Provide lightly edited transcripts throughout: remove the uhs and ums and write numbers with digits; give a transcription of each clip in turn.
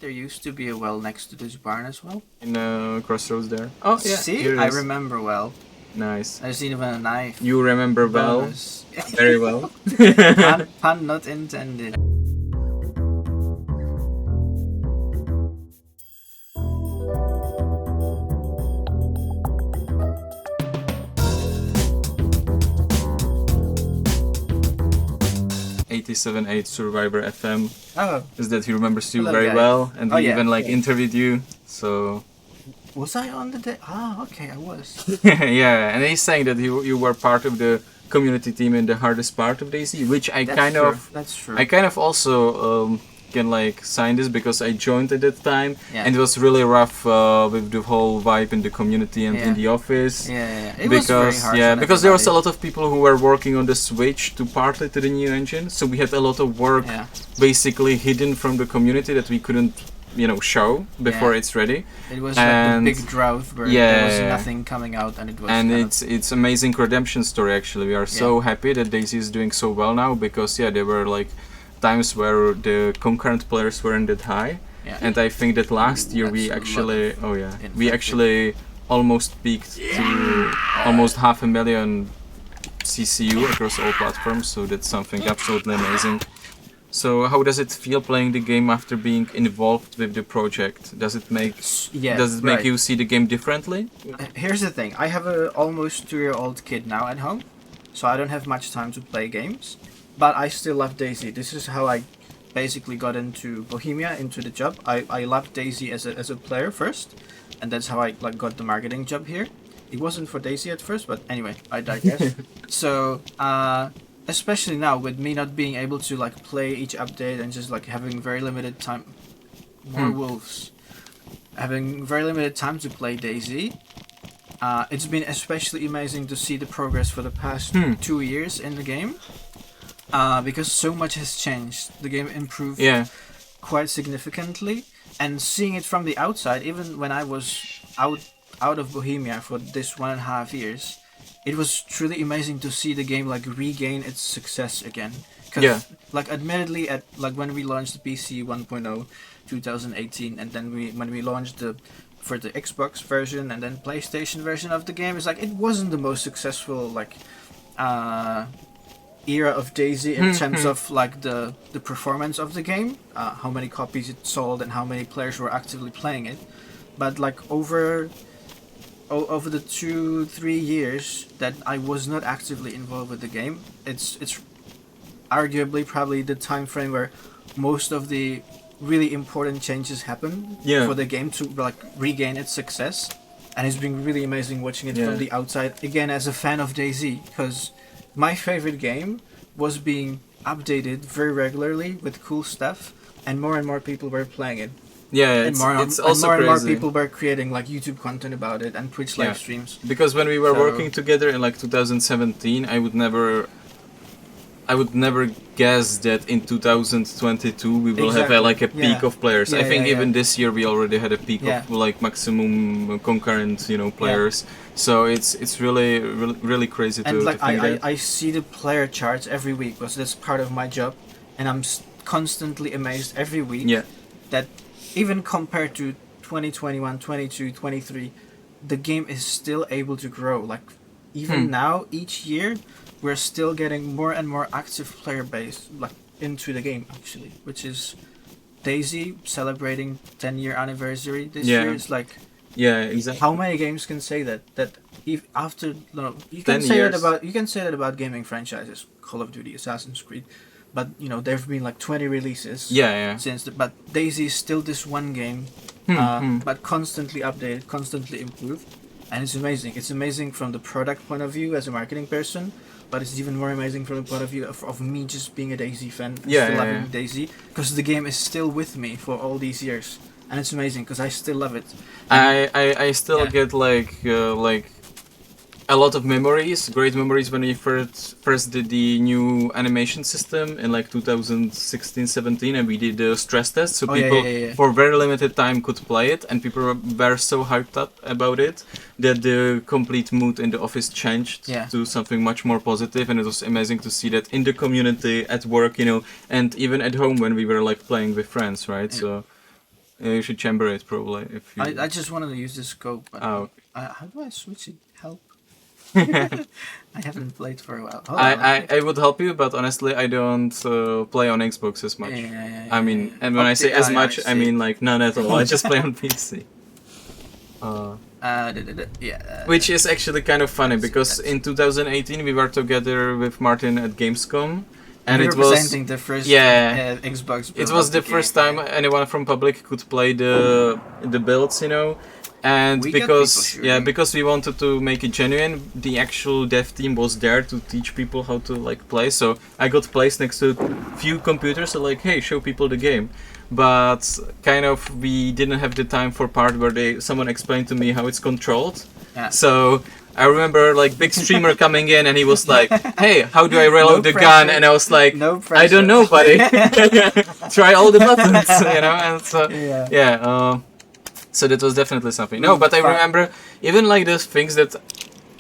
there used to be a well next to this barn as well. In crossroads there. Oh yeah, See, here it I is. remember well. Nice. There's even a knife. You remember well, Bonus. very well. Pun not intended. '87.8 Survivor FM Oh, is that he remembers you Hello, very guys. well, and Oh, he yeah, even like yeah. interviewed you. So was I on the day? Ah, okay, I was. yeah, and he's saying that you were part of the community team in the hardest part of DayZ, which I That's kind true. of That's true. I kind of also can like sign this because I joined at that time, Yeah. and it was really rough with the whole vibe in the community and in Yeah. the office. Yeah. It was very Because hard. yeah, on because there was a everybody. lot of people who were working on the switch to partly to the new engine, so we had a lot of work Yeah. basically hidden from the community that we couldn't show before Yeah. it's ready. It was like And- the big drought where there was Yeah. nothing coming out, and it was. And kind of- it's amazing redemption story actually. We are so happy that DayZ is doing so well now because there were like times where the concurrent players weren't that high, yeah. and I think that last year we That's a lot actually we infected. actually almost peaked to almost 500,000 CCU across all platforms, so that's something absolutely amazing. So how does it feel playing the game after being involved with the project? Does it make make right. you see the game differently? Here's the thing. I have a almost 2-year-old kid now at home, so I don't have much time to play games. But I still love DayZ. This is how I basically got into Bohemia, into the job. I loved DayZ as a player first, and that's how I got the marketing job here. It wasn't for DayZ at first, but anyway, I digress. So especially now with me not being able to play each update and just having very limited time, more wolves, having very limited time to play DayZ. It's been especially amazing to see the progress for the past 2 years in the game. Because so much has changed. The game improved quite significantly, and seeing it from the outside, even when I was out of Bohemia for this 1.5 years, it was truly amazing to see the game regain its success again. Because admittedly, at when we launched the PC 1.0 2018, and then when we launched for the Xbox version and then PlayStation version of the game, it's it wasn't the most successful era of DayZ in terms of the performance of the game, how many copies it sold and how many players were actively playing it. But over the 2-3 years that I was not actively involved with the game, it's arguably probably the time frame where most of the really important changes happen for the game to regain its success. And it's been really amazing watching it from the outside again as a fan of DayZ, because my favorite game was being updated very regularly with cool stuff, and more people were playing it. Yeah, And it's more also and more crazy. people were creating YouTube content about it and Twitch live streams. Because when we were So- working together in 2017, I would never guess that in 2022 we will have a peak Yeah. of players. I Yeah, think yeah, even yeah. this year we already had a peak of maximum concurrent players. So it's really crazy And to think that. I see the player charts every week, because that's part of my job, and I'm constantly amazed every week that even compared to 2021, 22, 23, the game is still able to grow. Even now, each year, we're still getting more and more active player base into the game actually, which is DayZ celebrating 10-year anniversary this year. It's Exactly. how many games can say that if after you can 10 say years. that about gaming franchises, Call of Duty, Assassin's Creed, but there've been 20 releases since but DayZ is still this one game, but constantly updated, constantly improved, and it's amazing. It's amazing from the product point of view as a marketing person, but it's even more amazing from the point of view of me just being a DayZ fan and still loving DayZ, because the game is still with me for all these years, and it's amazing because I still love it. I still get a lot of memories, great memories when we first did the new animation system in 2016-17, and we did the stress test, so people for very limited time could play it, and people were so hyped up about it that the complete mood in the office changed to something much more positive, and it was amazing to see that in the community, at work, and even at home when we were playing with friends, right? So You should chamber it probably. If you... I just wanted to use the scope. But Oh, okay. how do I switch it? Help. I haven't played for a while. I would help you, but honestly, I don't play on Xbox as much. I mean, and when I say as much, I mean like none at all. I just play on PC. Which is actually kind of funny because in 2018 we were together with Martin at Gamescom, and it was representing the first Xbox. It was the first time anyone from public could play the builds, you know. And because we wanted to make it genuine, the actual dev team was there to teach people how to like play. So I got placed next to a few computers, so like, hey, show people the game. But kind of we didn't have the time for part where someone explained to me how it's controlled. Yeah. So I remember like big streamer coming in and he was like, hey, how do I reload the gun? And I was like, I don't know, buddy. Try all the buttons, you know. And so so that was definitely something. No, but I remember even like those things that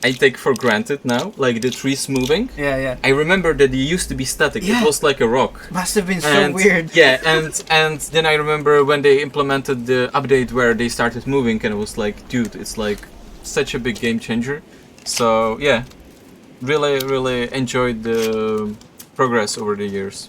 I take for granted now, like the trees moving. I remember that it used to be static. It was like a rock. Must have been so weird. Yeah, and then I remember when they implemented the update where they started moving, and it was like, dude, it's like such a big game changer. So yeah, really enjoyed the progress over the years.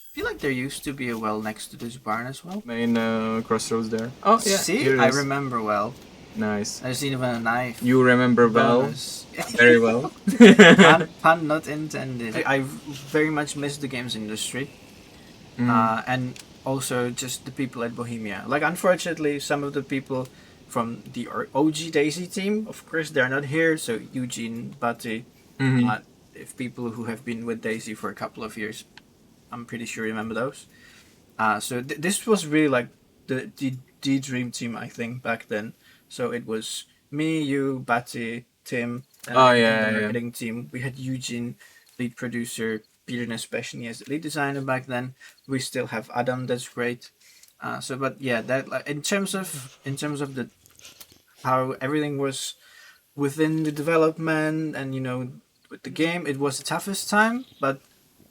I feel like there used to be a well next to this barn as well. Main crossroads there. Oh yeah. See, I remember well. Nice. I've seen even a knife. You remember well. Very well. Pun not intended. I very much miss the games industry, and also just the people at Bohemia. Like, unfortunately, some of the people from the OG DayZ team, of course, they're not here. So Eugene, Bati, if people who have been with DayZ for a couple of years, I'm pretty sure you remember those. So this was really like the dream team, I think, back then. So it was me, you, Bati, Tim, and the marketing team. We had Eugene, lead producer, Peter Nespeshny as the lead designer back then. We still have Adam, that's great. But yeah, that like in terms of the how everything was within the development and with the game, it was the toughest time, but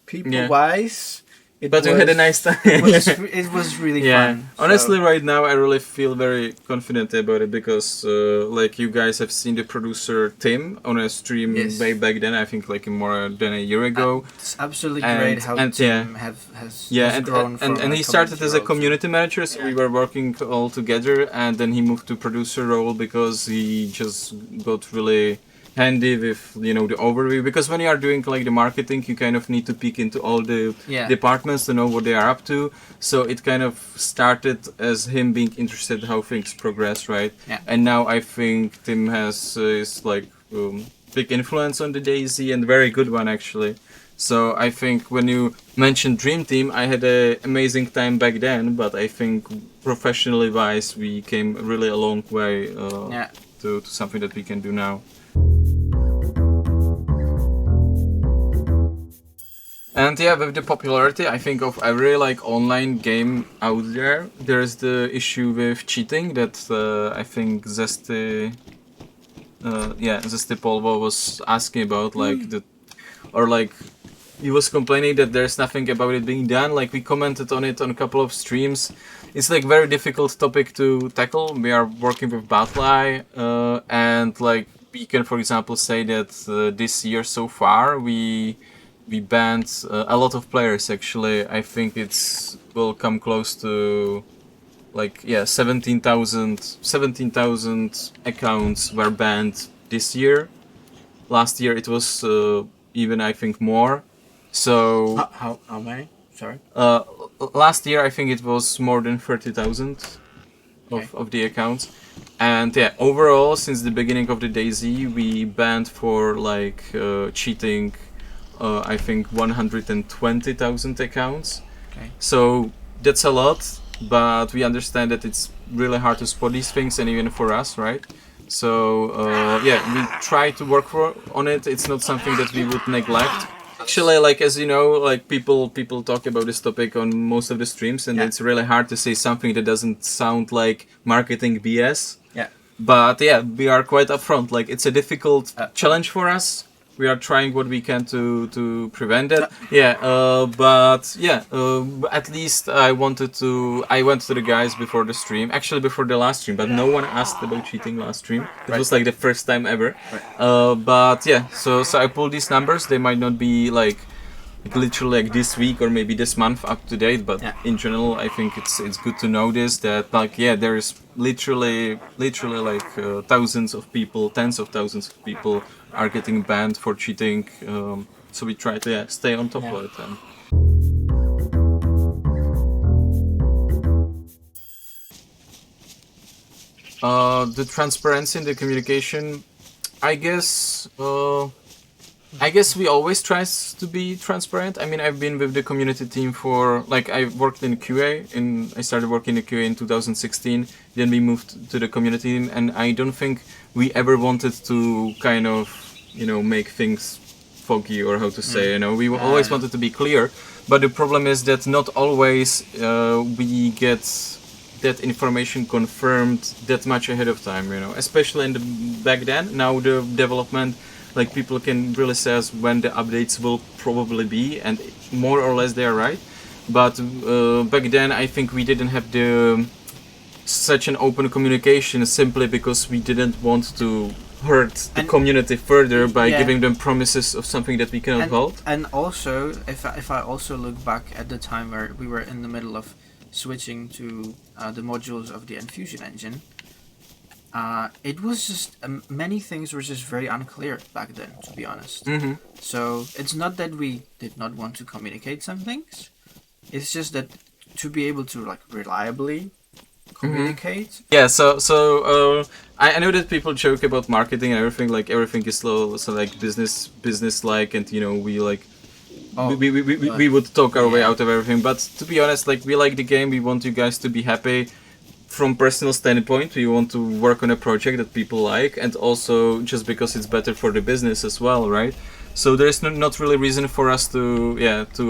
people-wise, you had a nice time. it was really fun. Honestly, right now I really feel very confident about it because like you guys have seen the producer Tim on a stream way back then. I think like more than a year ago. It's absolutely great how Tim has grown. And he started as a community manager, so we were working all together, and then he moved to producer role because he just got really handy with the overview, because when you are doing like the marketing, you kind of need to peek into all the departments to know what they are up to. So it kind of started as him being interested how things progress, right? And now I think Tim has is like big influence on the DayZ, and very good one actually. So I think when you mentioned Dream Team, I had an amazing time back then, but I think professionally wise we came really a long way to something that we can do now. And with the popularity, I think of every like online game out there, there's the issue with cheating that I think Zesty Polvo was asking about, like he was complaining that there's nothing about it being done. Like we commented on it on a couple of streams. It's like very difficult topic to tackle. We are working with Batfly, and like we can, for example, say that this year so far we banned a lot of players. Actually, I think will come close to like 17,000 accounts were banned this year. Last year it was even I think more. So how many? Sorry. Last year I think it was more than 30,000 of the accounts. And overall since the beginning of the DayZ we banned for like cheating I think 120,000 accounts. So that's a lot, but we understand that it's really hard to spot these things, and even for us, right? So we try to work on it. It's not something that we would neglect. Actually, like as you know, like people talk about this topic on most of the streams, and it's really hard to say something that doesn't sound like marketing BS. But we are quite upfront. Like it's a difficult challenge for us. we are trying what we can to prevent it. Yeah, but yeah, at least I went to the guys before the stream, actually before the last stream, but no one asked about cheating last stream. It was like the first time ever. But yeah, so I pulled these numbers. They might not be like literally like this week or maybe this month up to date, but in general I think it's good to know this, that like there's literally like thousands of people, tens of thousands of people are getting banned for cheating, so we try to stay on top of it. And the transparency in the communication, I guess we always try to be transparent. I mean, I've been with the community team for, like, I worked in QA, I started working in QA in 2016, then we moved to the community team, and I don't think we ever wanted to kind of, make things foggy, or how to say, we always wanted to be clear, but the problem is that not always we get that information confirmed that much ahead of time, especially back then. Now the development, like, people can really say when the updates will probably be, and more or less they are right. But back then I think we didn't have such an open communication, simply because we didn't want to hurt the community further by giving them promises of something that we cannot hold. And also, if I also look back at the time where we were in the middle of switching to the modules of the Enfusion engine, it was just many things were just very unclear back then, to be honest. So it's not that we did not want to communicate some things, it's just that to be able to like reliably communicate. Yeah, so I know that people joke about marketing and everything, like everything is slow, so like business like, and we like we would talk our way out of everything, but to be honest, like, we like the game, we want you guys to be happy. From personal standpoint, we want to work on a project that people like, and also just because it's better for the business as well, right? So there's not really reason for us to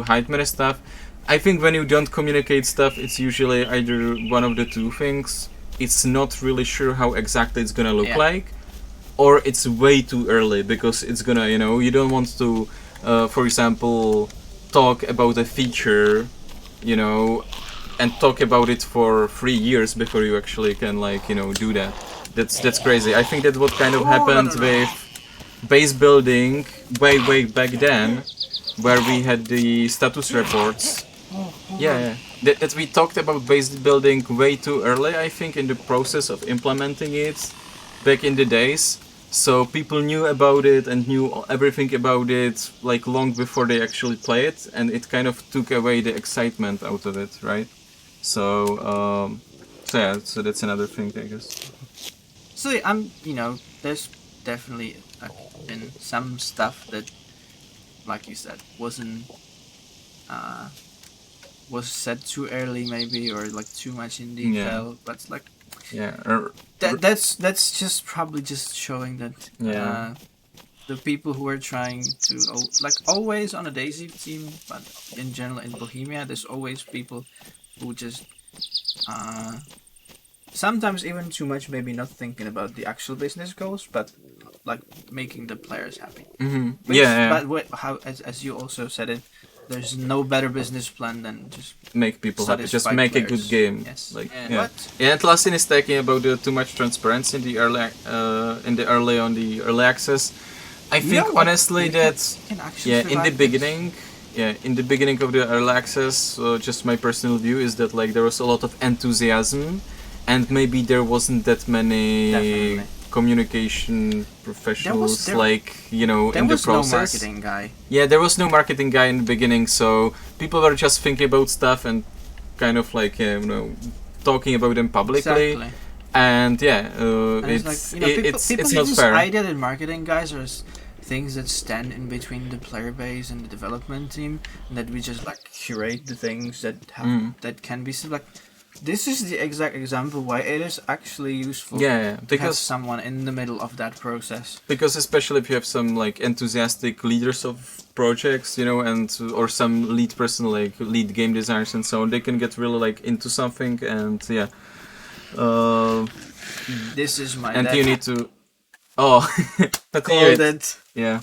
hide many stuff. I think when you don't communicate stuff, it's usually either one of the two things. It's not really sure how exactly it's gonna look like, or it's way too early, because it's gonna, you don't want to, for example, talk about a feature, and talk about it for 3 years before you actually can, like, do that. That's crazy. I think that what kind of happened with base building way back then, where we had the status reports. That we talked about base building way too early, I think, in the process of implementing it back in the days. So people knew about it and knew everything about it, like, long before they actually play it, and it kind of took away the excitement out of it, right? So that's another thing, I guess. So there's definitely been some stuff that, like you said, was said too early, maybe, or like too much in detail. But like, that's just probably just showing that the people who are trying to, like, always on a DayZ team, but in general in Bohemia, there's always people who just sometimes even too much, maybe not thinking about the actual business goals, but like making the players happy. But how, as you also said it, there's no better business plan than just make people happy, just make players. A good game. Yes. Like, and Lasin is talking about the too much transparency in the early access. I think honestly that in the beginning of the early access, just my personal view is that, like, there was a lot of enthusiasm, and maybe there wasn't that many communication professionals, in the process. There was no marketing guy. Yeah, there was no marketing guy in the beginning, so people were just thinking about stuff and kind of like, talking about them publicly. Exactly. And it's not fair. Idea that marketing guys are things that stand in between the player base and the development team, and that we just like curate the things that have that can be like. This is the exact example why it is actually useful to have someone in the middle of that process. Because especially if you have some, like, enthusiastic leaders of projects, or some lead person, like lead game designers and so on, they can get really, like, into something, and this is my and dad. You need to... Oh, called it. Yeah.